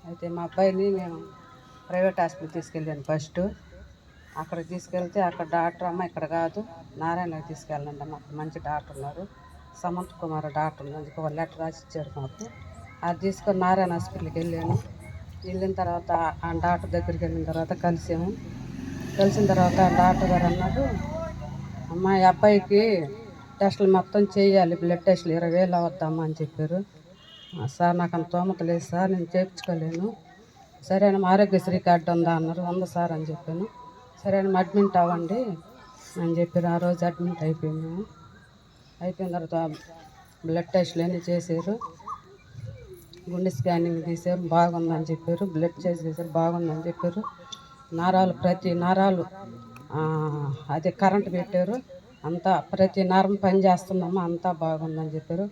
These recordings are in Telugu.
అయితే మా అబ్బాయిని నేను ప్రైవేట్ హాస్పిటల్ తీసుకెళ్ళాను ఫస్ట్. అక్కడికి తీసుకెళ్తే అక్కడ డాక్టర్ అమ్మ ఇక్కడ కాదు నారాయణకి తీసుకెళ్ళండి అమ్మ, మంచి డాక్టర్ ఉన్నారు, సమంత్ కుమార్ డాక్టర్ ఉన్నారు, అందుకే వాళ్ళు లెటర్ రాసి ఇచ్చారు మాకు. అది తీసుకొని నారాయణ హాస్పిటల్కి వెళ్ళాను. వెళ్ళిన తర్వాత ఆ డాక్టర్ దగ్గరికి వెళ్ళిన తర్వాత కలిసిన తర్వాత డాక్టర్ గారు అన్నారు, అమ్మ ఈ అబ్బాయికి టెస్టులు మొత్తం చేయాలి, బ్లడ్ టెస్టులు 20,000 అవద్దమ్మా అని చెప్పారు. సార్ నాకు అంత తోమత లేదు సార్, నేను చేయించుకోలేను. సరే అని ఆరోగ్యశ్రీ కార్డు ఉందా అన్నారు. ఉంది సార్ అని చెప్పాను. సరే అని అడ్మిట్ అవ్వండి అని చెప్పారు. ఆ రోజు అడ్మిట్ అయిపోయాము. అయిపోయిన తర్వాత బ్లడ్ టెస్టులు అన్నీ చేశారు, గుండె స్కానింగ్ తీశారు, బాగుందని చెప్పారు. బ్లడ్ చేశారు, బాగుందని చెప్పారు. ప్రతి నరాలు అదే కరెంట్ పెట్టారు, అంతా ప్రతి నరం పని చేస్తుందమ్మా, అంతా బాగుందని చెప్పారు.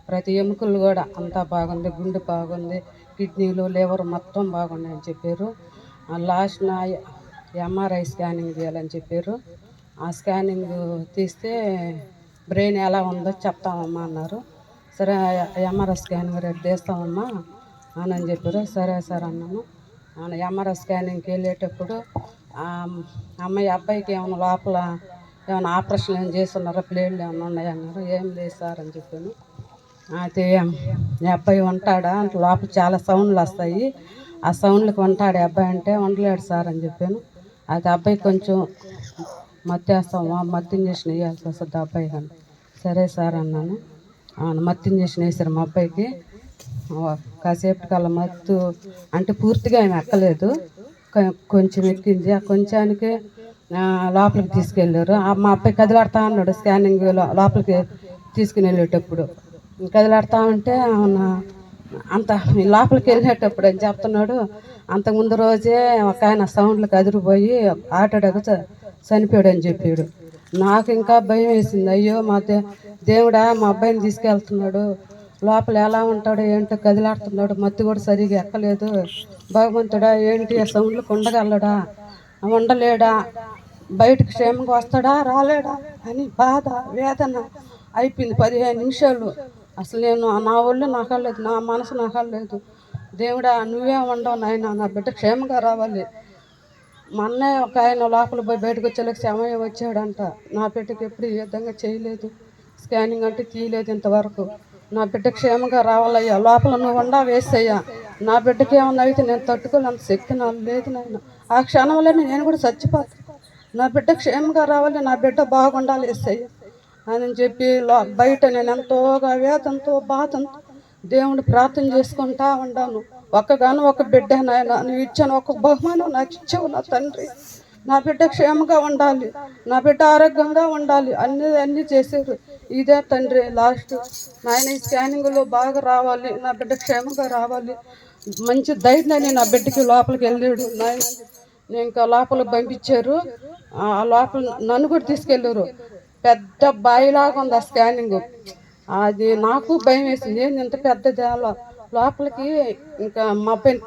ప్రతి ఎముకలు కూడా అంతా బాగుంది, గుండె బాగుంది, కిడ్నీలు లివర్ మొత్తం బాగున్నాయని చెప్పారు. లాస్ట్ ఎంఆర్ఐ స్కానింగ్ చేయాలని చెప్పారు. ఆ స్కానింగ్ తీస్తే బ్రెయిన్ ఎలా ఉందో చెప్తామమ్మా అన్నారు. సరే ఎంఆర్ఐ స్కానింగ్ రేపు తీస్తామమ్మా అని చెప్పారు. సరే సార్ అన్నాను. ఎంఆర్ఐ స్కానింగ్కి వెళ్ళేటప్పుడు అబ్బాయికి ఏమైనా లోపల ఏమైనా ఆపరేషన్ ఏమైనా చేస్తున్నారా, ప్లేట్లు ఏమైనా ఉన్నాయన్నారు. ఏం లేదు సార్ అని చెప్పాను. అయితే మీ అబ్బాయి ఉంటాడా అంటే లోపల చాలా సౌండ్లు వస్తాయి, ఆ సౌండ్లకు ఉంటాడు అబ్బాయి అంటే ఉండలేడు సార్ అని చెప్పాను. అయితే అబ్బాయి కొంచెం మత్తేస్తాము, మత్తు ఇంజక్షన్ వేయాల్సి వస్తుంది అబ్బాయి కానీ. సరే సార్ అన్నాను. మత్తు ఇంజక్షన్ వేసారు మా అబ్బాయికి. కాసేపు కల్లా మత్తు అంటే పూర్తిగా ఏమి ఎక్కలేదు, కొంచెం ఎక్కింది. ఆ కొంచానికి లోపలికి తీసుకెళ్ళారు. మా అబ్బాయి కదిలాడుతూ ఉన్నాడు స్కానింగ్ లోపలికి తీసుకుని వెళ్ళేటప్పుడు. కదిలాడుతూ ఉంటే అంత లోపలికి వెళ్ళేటప్పుడు అని చెప్తున్నాడు. అంతకుముందు రోజే ఒక ఆయన సౌండ్లకు అదిరిపోయి హార్ట్ అటాక్ చనిపోయాడు అని చెప్పాడు. నాకు ఇంకా భయం వేసింది. అయ్యో మా దేవుడా, మా అబ్బాయిని తీసుకెళ్తున్నాడు, లోపల ఎలా ఉంటాడో ఏంటో, కదిలాడుతున్నాడు, మత్తు కూడా సరిగా ఎక్కలేదు, భగవంతుడా ఏంటి ఆ సౌండ్లకు ఉండగలడా, ఉండలేడా, బయటకు క్షేమంగా వస్తాడా రాలేడా అని బాధ వేదన అయిపోయింది. 15 నిమిషాలు అసలు నేను నా ఒళ్ళు నాకలేదు, నా మనసు నాకలేదు. దేవుడా నువ్వే ఉండవు నాయన, నా బిడ్డ క్షేమంగా రావాలి. మొన్నే ఒక ఆయన లోపల పోయి బయటకు వచ్చేలాగా సమయం వచ్చాడంట. నా బిడ్డకి ఎప్పుడు ఈ విధంగా చేయలేదు, స్కానింగ్ అంటే తీయలేదు ఇంతవరకు. నా బిడ్డ క్షేమంగా రావాలయ్యా, లోపల నువ్వు ఉండా వేసయ్యా, నా బిడ్డకి ఏమన్నా అయితే నేను తట్టుకోలేంత శక్తి నాకు లేదు నాయన. ఆ క్షణంలో నేను కూడా చచ్చిపోతాను, నా బిడ్డ క్షేమంగా రావాలి, నా బిడ్డ బాగుండాలి వేసయ్యా అని చెప్పి బయట నేను ఎంతోగా వేదంతో బాధంతో దేవుడు ప్రార్థన చేసుకుంటా ఉన్నాను. ఒక బిడ్డ నాయన నువ్వు ఇచ్చాను, ఒక బహుమానం నాకు ఇచ్చావు నా తండ్రి. నా బిడ్డ క్షేమంగా ఉండాలి, నా బిడ్డ ఆరోగ్యంగా ఉండాలి, అన్నీ చేశారు. ఇదే తండ్రి లాస్ట్ నాయన, ఈ స్కానింగ్లో బాగా రావాలి, నా బిడ్డ క్షేమంగా రావాలి, మంచి ధైర్యాన్ని నా బిడ్డకి లోపలికి వెళ్ళాడు నాయన. నేను ఇంకా లోపలికి పంపించారు. ఆ లోపల నన్ను కూడా తీసుకెళ్ళారు. పెద్ద బాయిలాగా ఉంది ఆ స్కానింగ్. అది నాకు భయం వేసింది, ఏంది ఇంత పెద్దది లోపలికి. ఇంకా మా అబ్బాయిని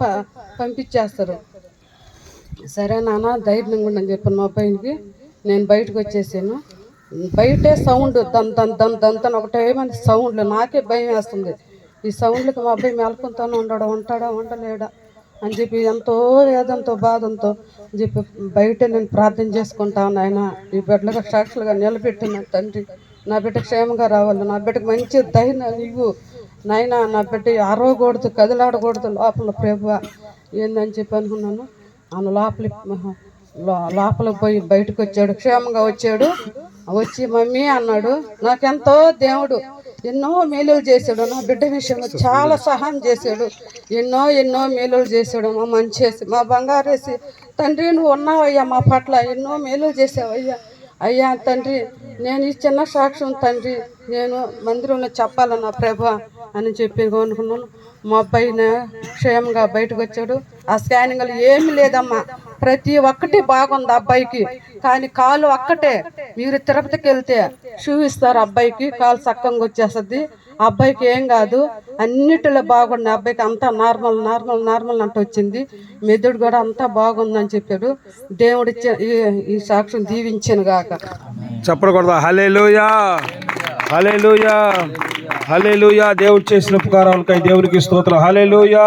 పంపించేస్తారు. సరే నాన్న ధైర్యంగా ఉండని చెప్పాను మా అబ్బాయికి. నేను బయటకు వచ్చేసాను. బయటే సౌండ్ దంతన ఒకటే మంది సౌండ్లు, నాకే భయం వేస్తుంది. ఈ సౌండ్లకు మా అబ్బాయి మెలకుంతానే ఉంటాడా ఉండలేడా అని చెప్పి ఎంతో వేదంతో బాధంతో చెప్పి బయట నేను ప్రార్థన చేసుకుంటాను. ఆయన ఈ బిడ్డలుగా సాక్షులుగా నిలబెట్టిన తండ్రి, నా బిడ్డ క్షేమంగా రావాలి, నా బిడ్డకు మంచి ధైర్యం ఇవ్వు నాయన, నా బిడ్డ అరవకూడదు, కదిలాడకూడదు లోపల ప్రభువా ఏందని చెప్పి అనుకున్నాను. ఆయన లోపలికి పోయి బయటకు వచ్చాడు, క్షేమంగా వచ్చాడు. వచ్చి మమ్మీ అన్నాడు. నాకెంతో దేవుడు ఎన్నో మేలులు చేశాడు, నా బిడ్డ విషయంలో చాలా సహాయం చేశాడు, ఎన్నో మేలులు చేశాడు. మా మంచేసి మా బంగారేసి తండ్రి నువ్వు ఉన్నావయ్యా మా పట్ల, ఎన్నో మేలులు చేసావయ్యా. అయ్యా తండ్రి, నేను ఈ చిన్న సాక్ష్యం తండ్రి నేను మందిరంలో చెప్పాలన్నా ప్రభా అని చెప్పి అనుకున్నాను. మా అబ్బాయిని క్షేమంగా బయటకు వచ్చాడు. ఆ స్కానింగ్లు ఏమి లేదమ్మా, ప్రతి ఒక్కటి బాగుంది అబ్బాయికి. కానీ కాలు ఒక్కటే, మీరు తిరుపతికి వెళ్తే చూపిస్తారు అబ్బాయికి, కాలు చక్కగా వచ్చేస్తుంది, అబ్బాయికి ఏం కాదు, అన్నిటిలో బాగుంది అబ్బాయికి, అంతా నార్మల్ అంటూ వచ్చింది. మెదడు కూడా అంతా బాగుందని చెప్పాడు. దేవుడి ఈ సాక్ష్యం దీవించాను గాక. చెప్పకూడదా? హల్లెలూయా, హల్లెలూయా, హల్లెలూయా. దేవుడు చేసిన ఉపకారాలకై దేవునికి స్తోత్రం. హల్లెలూయా.